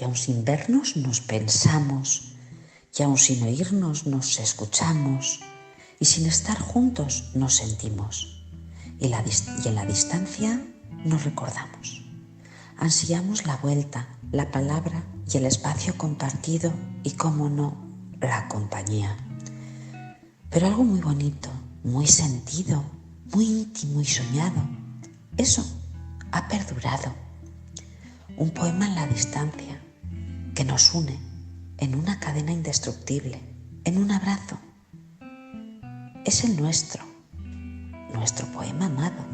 y aun sin vernos nos pensamos, y aun sin oírnos nos escuchamos, y sin estar juntos nos sentimos, y en la distancia nos recordamos. Ansíamos la vuelta, la palabra y el espacio compartido y, cómo no, la compañía. Pero algo muy bonito, muy sentido, muy íntimo y soñado, eso ha perdurado. Un poema en la distancia que nos une en una cadena indestructible, en un abrazo. Es el nuestro poema amado,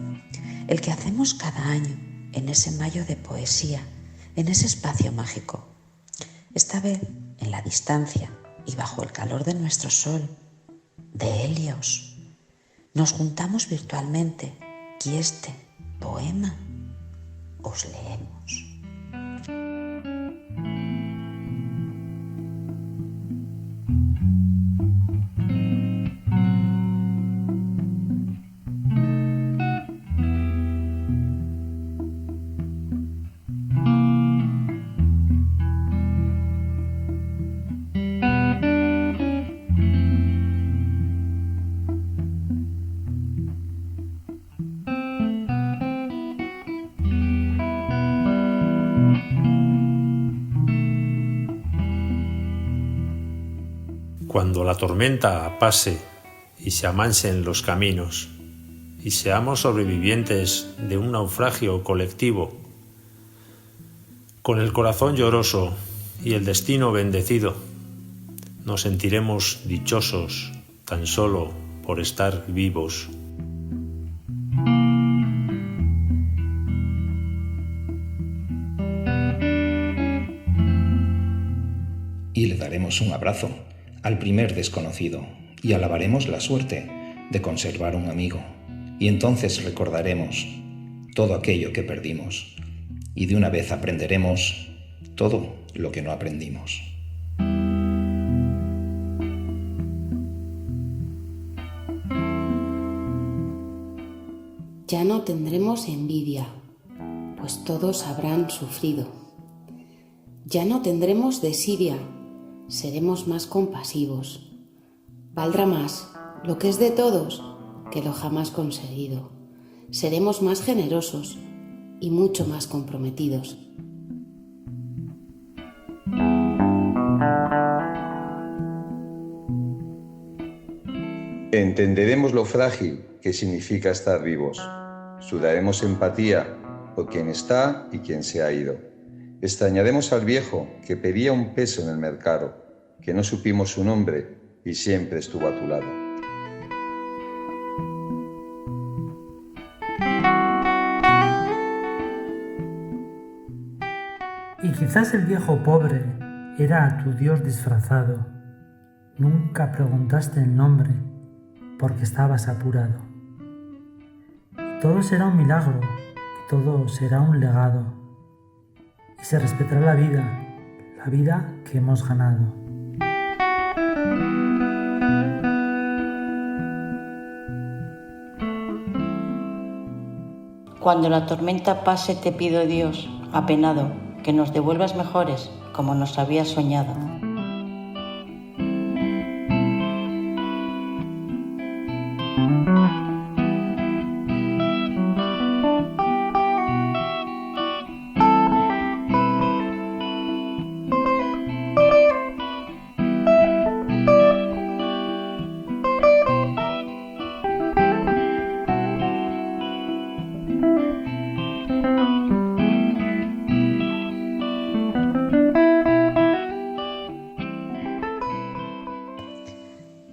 el que hacemos cada año en ese mayo de poesía, en ese espacio mágico. Esta vez en la distancia y bajo el calor de nuestro sol, de Helios, nos juntamos virtualmente y este poema os leemos. Cuando la tormenta pase y se amansen los caminos y seamos sobrevivientes de un naufragio colectivo, con el corazón lloroso y el destino bendecido, nos sentiremos dichosos tan solo por estar vivos. Y le daremos un abrazo al primer desconocido y alabaremos la suerte de conservar un amigo. Y entonces recordaremos todo aquello que perdimos y de una vez aprenderemos todo lo que no aprendimos. Ya no tendremos envidia, pues todos habrán sufrido. Ya no tendremos desidia, seremos más compasivos. Valdrá más lo que es de todos que lo jamás conseguido. Seremos más generosos y mucho más comprometidos. Entenderemos lo frágil que significa estar vivos. Sudaremos empatía por quien está y quien se ha ido. Extrañaremos al viejo que pedía un peso en el mercado, que no supimos su nombre y siempre estuvo a tu lado. Y quizás el viejo pobre era tu Dios disfrazado. Nunca preguntaste el nombre porque estabas apurado. Y todo será un milagro, y todo será un legado. Y se respetará la vida que hemos ganado. Cuando la tormenta pase te pido, Dios, apenado, que nos devuelvas mejores como nos habías soñado.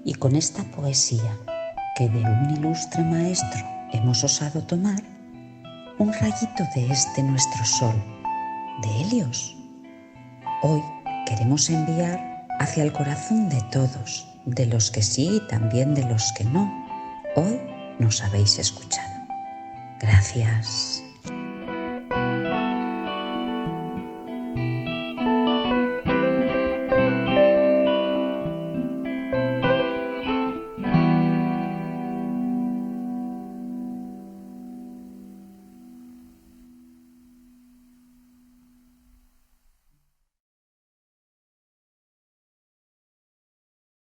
Y con esta poesía que de un ilustre maestro hemos osado tomar, un rayito de este nuestro sol, de Helios, hoy queremos enviar hacia el corazón de todos, de los que sí y también de los que no. Hoy nos habéis escuchado. Gracias.